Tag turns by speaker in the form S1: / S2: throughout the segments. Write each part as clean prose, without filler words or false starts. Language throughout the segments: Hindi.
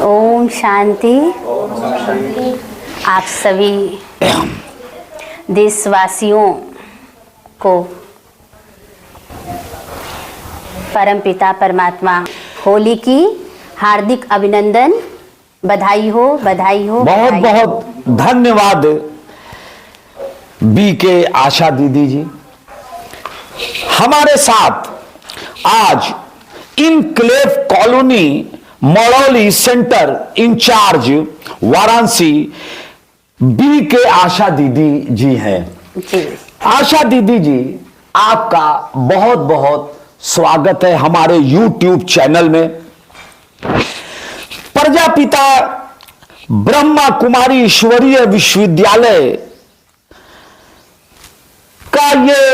S1: ओम शांति। आप सभी देशवासियों को परमपिता परमात्मा होली की हार्दिक अभिनंदन, बधाई हो, बधाई हो।
S2: बहुत बहुत धन्यवाद बी के आशा दीदी जी। हमारे साथ आज enclave colony Madauli centre incharge Varanasi B K Asha दीदी जी हैं।
S1: जी।
S2: आशा दीदी जी, आपका बहुत बहुत स्वागत है हमारे YouTube चैनल में। प्रजापिता ब्रह्मा कुमारी ईश्वरीय विश्वविद्यालय का ये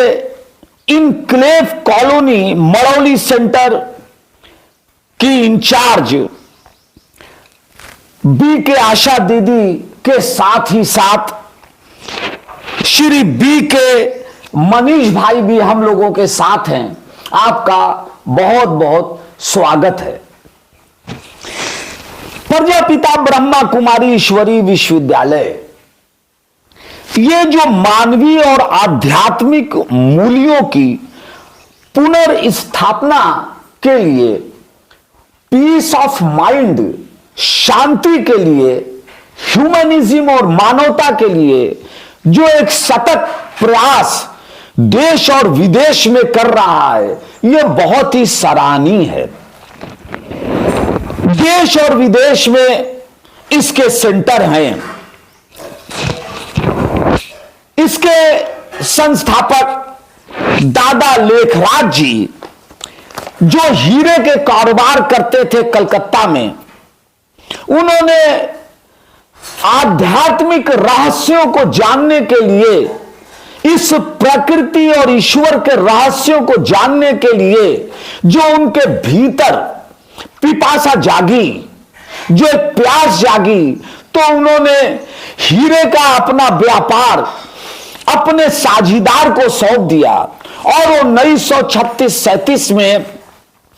S2: इनक्लेव कॉलोनी मड़ौली सेंटर की इंचार्ज बी के आशा दीदी के साथ ही साथ श्री बी के मनीष भाई भी हम लोगों के साथ हैं। आपका बहुत बहुत स्वागत है। प्रजापिता ब्रह्मा कुमारी ईश्वरीय विश्वविद्यालय ये जो मानवीय और आध्यात्मिक मूल्यों की पुनर्स्थापना के लिए, पीस ऑफ माइंड, शांति के लिए, ह्यूमनिज्म और मानवता के लिए जो एक सतत प्रयास देश और विदेश में कर रहा है, यह बहुत ही सराहनीय है। देश और विदेश में इसके सेंटर हैं। इसके संस्थापक दादा लेखराज जी, जो हीरे के कारोबार करते थे कलकत्ता में, उन्होंने आध्यात्मिक रहस्यों को जानने के लिए, इस प्रकृति और ईश्वर के रहस्यों को जानने के लिए जो उनके भीतर पिपासा जागी, जो एक प्यास जागी, तो उन्होंने हीरे का अपना व्यापार अपने साझीदार को सौंप दिया और 1936-37 में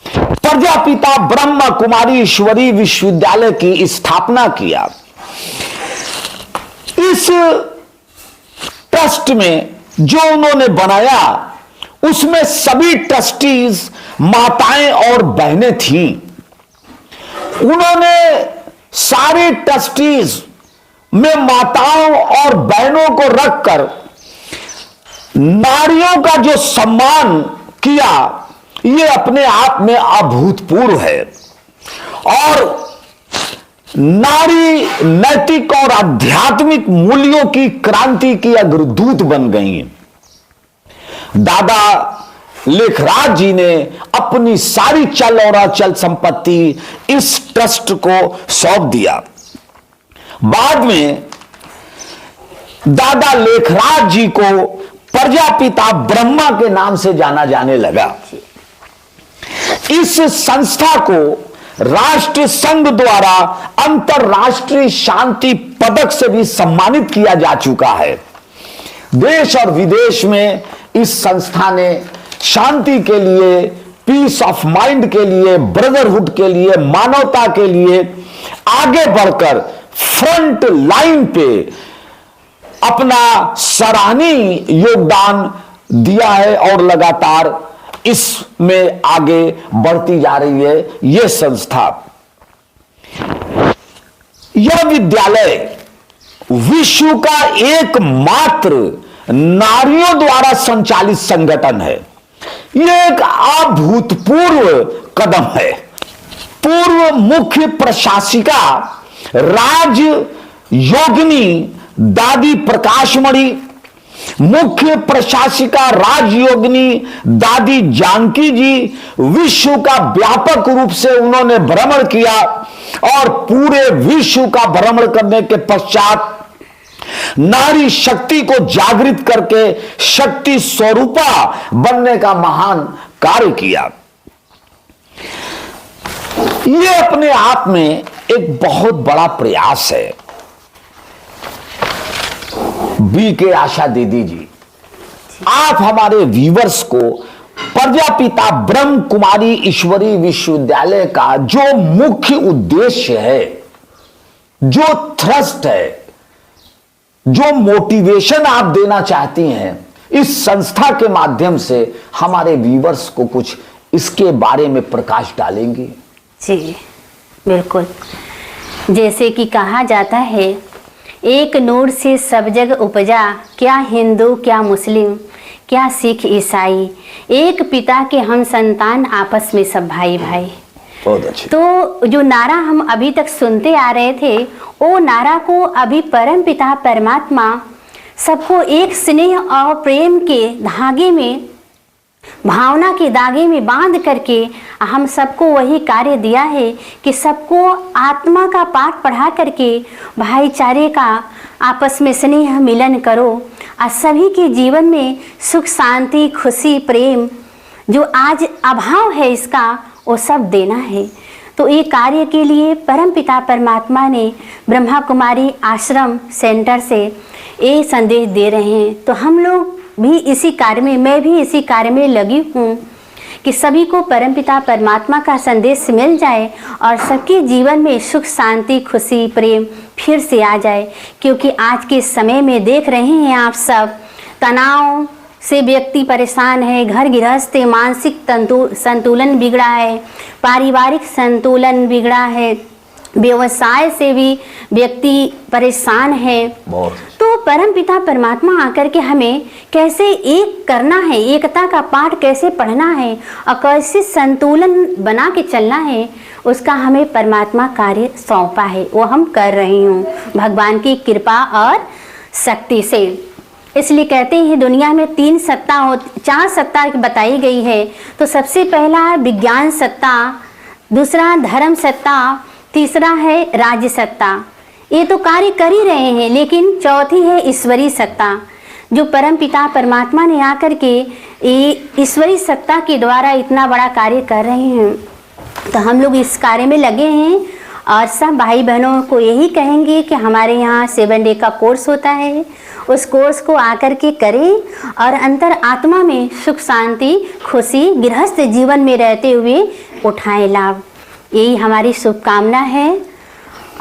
S2: प्रजापिता ब्रह्मा कुमारी ईश्वरीय विश्वविद्यालय की स्थापना किया। इस ट्रस्ट में जो उन्होंने बनाया, उसमें सभी ट्रस्टीज माताएं और बहनें थीं। उन्होंने सारे ट्रस्टीज में माताओं और बहनों को रखकर नारियों का जो सम्मान किया, ये अपने आप में अभूतपूर्व है। और नारी नैतिक और आध्यात्मिक मूल्यों की क्रांति की अग्रदूत बन गई। दादा लेखराज जी ने अपनी सारी चल और अचल संपत्ति इस ट्रस्ट को सौंप दिया। बाद में दादा लेखराज जी को प्रजापिता ब्रह्मा के नाम से जाना जाने लगा। इस संस्था को राष्ट्र संघ द्वारा अंतरराष्ट्रीय शांति पदक से भी सम्मानित किया जा चुका है। देश और विदेश में इस संस्था ने शांति के लिए, पीस ऑफ माइंड के लिए, ब्रदरहुड के लिए, मानवता के लिए आगे बढ़कर फ्रंट लाइन पे अपना सराहनीय योगदान दिया है और लगातार इसमें आगे बढ़ती जा रही है यह संस्था। यह विद्यालय विश्व का एकमात्र नारियों द्वारा संचालित संगठन है। यह एक अभूतपूर्व कदम है। पूर्व मुख्य प्रशासिका राज योगिनी दादी प्रकाशमणि, मुख्य प्रशासिका राजयोगिनी दादी जानकी जी, विश्व का व्यापक रूप से उन्होंने भ्रमण किया और पूरे विश्व का भ्रमण करने के पश्चात नारी शक्ति को जागृत करके शक्ति स्वरूपा बनने का महान कार्य किया। यह अपने आप में एक बहुत बड़ा प्रयास है। बी के आशा दीदी जी, आप हमारे व्यूवर्स को प्रजापिता ब्रह्म कुमारी ईश्वरीय विश्वविद्यालय का जो मुख्य उद्देश्य है जो थ्रस्ट है, जो मोटिवेशन आप देना चाहती हैं इस संस्था के माध्यम से हमारे व्यूअर्स को कुछ इसके बारे में प्रकाश डालेंगे?
S1: जी बिल्कुल। जैसे कि कहा जाता है, एक नूर से सब जग उपजा, क्या हिंदू क्या मुस्लिम क्या सिख ईसाई, एक पिता के हम संतान आपस में सब भाई भाई।
S2: बहुत अच्छे।
S1: तो जो नारा हम अभी तक सुनते आ रहे थे, वो नारा को अभी परम पिता परमात्मा सबको एक स्नेह और प्रेम के धागे में, भावना के धागे में बांध करके हम सबको वही कार्य दिया है कि सबको आत्मा का पाठ पढ़ा करके भाईचारे का आपस में स्नेह मिलन करो और सभी के जीवन में सुख शांति खुशी प्रेम जो आज अभाव है इसका वो सब देना है। तो ये कार्य के लिए परम पिता परमात्मा ने ब्रह्मा कुमारी आश्रम सेंटर से ये संदेश दे रहे हैं। तो हम लोग भी इसी कार्य में, मैं भी इसी कार्य में लगी हूँ कि सभी को परमपिता परमात्मा का संदेश मिल जाए और सबके जीवन में सुख शांति खुशी प्रेम फिर से आ जाए। क्योंकि आज के समय में देख रहे हैं आप सब, तनाव से व्यक्ति परेशान है, घर गृहस्थ मानसिक संतुलन बिगड़ा है, पारिवारिक संतुलन बिगड़ा है, व्यवसाय से भी व्यक्ति परेशान है। तो परम पिता परमात्मा आकर के हमें कैसे एक करना है, एकता का पाठ कैसे पढ़ना है और कैसे संतुलन बना के चलना है, उसका हमें परमात्मा कार्य सौंपा है। वो हम कर रही हूँ भगवान की कृपा और शक्ति से। इसलिए कहते हैं दुनिया में 4 सत्ता बताई गई है। तो सबसे पहला है विज्ञान सत्ता, दूसरा धर्म सत्ता, तीसरा है राज्य सत्ता। ये तो कार्य कर ही रहे हैं, लेकिन चौथी है ईश्वरीय सत्ता, जो परम पिता परमात्मा ने आकर के ईश्वरीय सत्ता के द्वारा इतना बड़ा कार्य कर रहे हैं। तो हम लोग इस कार्य में लगे हैं और सब भाई बहनों को यही कहेंगे कि हमारे यहाँ 7 डे का कोर्स होता है, उस कोर्स को आकर के करें और अंतर आत्मा में सुख शांति खुशी गृहस्थ जीवन में रहते हुए उठाएं लाभ। यही हमारी शुभकामना है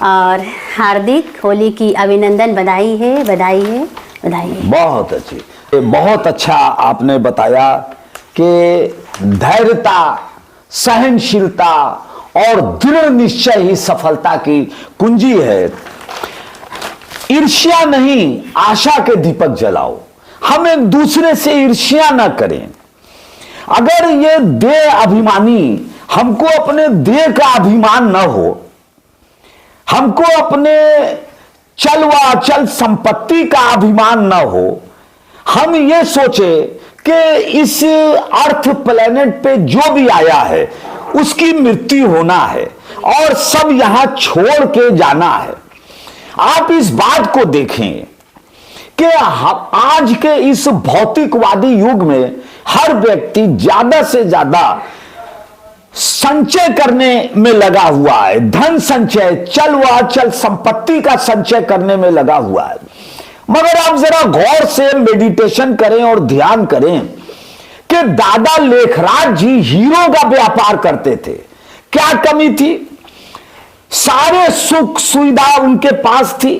S1: और हार्दिक होली की अभिनंदन, बधाई है, बधाई है, बधाई है।
S2: बहुत अच्छी, बहुत अच्छा आपने बताया कि धैर्यता, सहनशीलता और दृढ़ निश्चय ही सफलता की कुंजी है। ईर्ष्या नहीं, आशा के दीपक जलाओ। हम एक दूसरे से ईर्ष्या न करें। अगर ये देह अभिमानी, हमको अपने देह का अभिमान न हो, हमको अपने चल व अचल संपत्ति का अभिमान न हो, हम ये सोचे कि इस अर्थ प्लेनेट पे जो भी आया है उसकी मृत्यु होना है और सब यहां छोड़ के जाना है। आप इस बात को देखें कि आज के इस भौतिकवादी युग में हर व्यक्ति ज्यादा से ज्यादा संचय करने में लगा हुआ है, धन संचय, चल व अचल संपत्ति का संचय करने में लगा हुआ है। मगर आप जरा गौर से मेडिटेशन करें और ध्यान करें कि दादा लेखराज जी हीरो का व्यापार करते थे। क्या कमी थी? सारे सुख सुविधा उनके पास थी,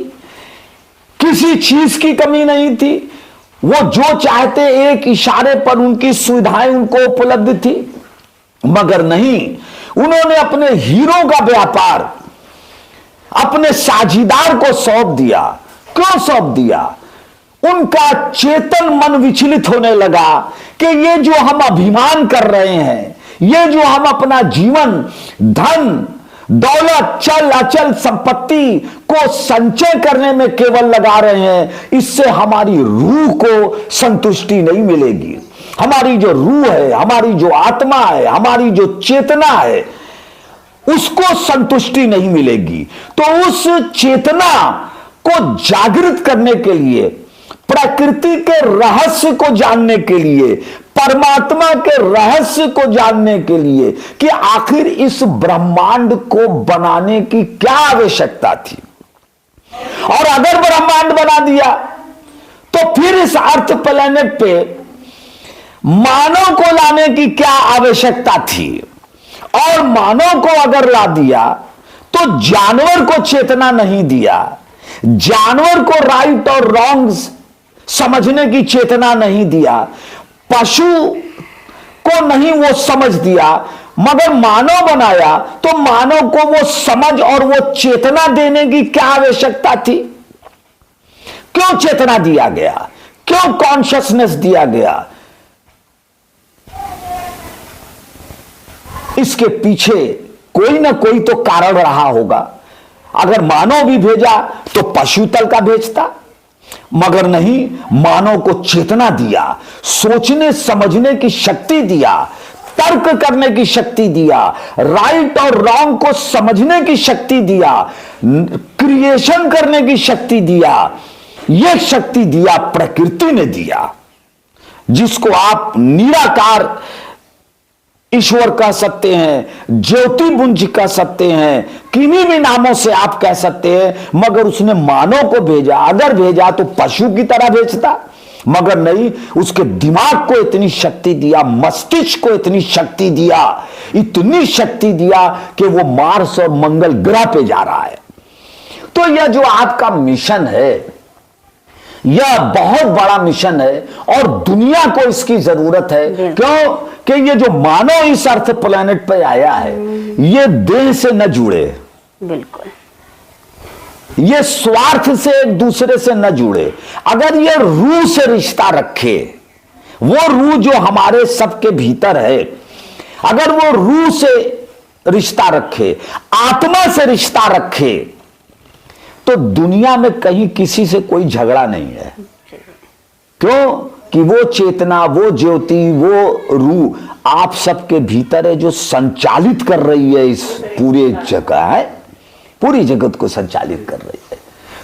S2: किसी चीज की कमी नहीं थी। वो जो चाहते एक इशारे पर उनकी सुविधाएं उनको उपलब्ध थी। मगर नहीं, उन्होंने अपने हीरो का व्यापार अपने साझीदार को सौंप दिया। क्यों सौंप दिया? उनका चेतन मन विचलित होने लगा कि ये जो हम अभिमान कर रहे हैं, ये जो हम अपना जीवन धन दौलत चल अचल संपत्ति को संचय करने में केवल लगा रहे हैं, इससे हमारी रूह को संतुष्टि नहीं मिलेगी। हमारी जो रूह है, हमारी जो आत्मा है, हमारी जो चेतना है, उसको संतुष्टि नहीं मिलेगी। तो उस चेतना को जागृत करने के लिए, प्रकृति के रहस्य को जानने के लिए, परमात्मा के रहस्य को जानने के लिए कि आखिर इस ब्रह्मांड को बनाने की क्या आवश्यकता थी, और अगर ब्रह्मांड बना दिया तो फिर इस अर्थ प्लेनेट पे मानव को लाने की क्या आवश्यकता थी, और मानव को अगर ला दिया तो जानवर को चेतना नहीं दिया, जानवर को राइट और रॉन्ग समझने की चेतना नहीं दिया, पशु को नहीं वो समझ दिया, मगर मानव बनाया तो मानव को वो समझ और वो चेतना देने की क्या आवश्यकता थी? क्यों चेतना दिया गया? क्यों कॉन्शियसनेस दिया गया? इसके पीछे कोई ना कोई तो कारण रहा होगा। अगर मानव भी भेजा तो पशु तल का भेजता, मगर नहीं, मानव को चेतना दिया, सोचने समझने की शक्ति दिया, तर्क करने की शक्ति दिया, राइट और रॉन्ग को समझने की शक्ति दिया, क्रिएशन करने की शक्ति दिया। यह शक्ति दिया प्रकृति ने दिया, जिसको आप निराकार ईश्वर कह सकते हैं, ज्योतिपुंज कह सकते हैं, किन्हीं भी नामों से आप कह सकते हैं, मगर उसने मानव को भेजा। अगर भेजा तो पशु की तरह भेजता, मगर नहीं, उसके दिमाग को इतनी शक्ति दिया, मस्तिष्क को इतनी शक्ति दिया, इतनी शक्ति दिया कि वो मार्स और मंगल ग्रह पे जा रहा है। तो यह जो आपका मिशन है, यह बहुत बड़ा मिशन है और दुनिया को इसकी जरूरत है। क्यों? कि ये जो मानव इस अर्थ प्लेनेट पे आया है, ये देह से न जुड़े,
S1: बिल्कुल,
S2: ये स्वार्थ से एक दूसरे से न जुड़े। अगर ये रूह से रिश्ता रखे, वो रूह जो हमारे सबके भीतर है, अगर वो रूह से रिश्ता रखे, आत्मा से रिश्ता रखे, तो दुनिया में कहीं किसी से कोई झगड़ा नहीं है। क्यों? कि वो चेतना, वो ज्योति, वो रूह आप सबके भीतर है, जो संचालित कर रही है इस पूरे जगह है, पूरी जगत को संचालित कर रही है।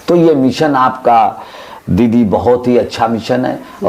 S2: तो ये मिशन आपका दीदी बहुत ही अच्छा मिशन है।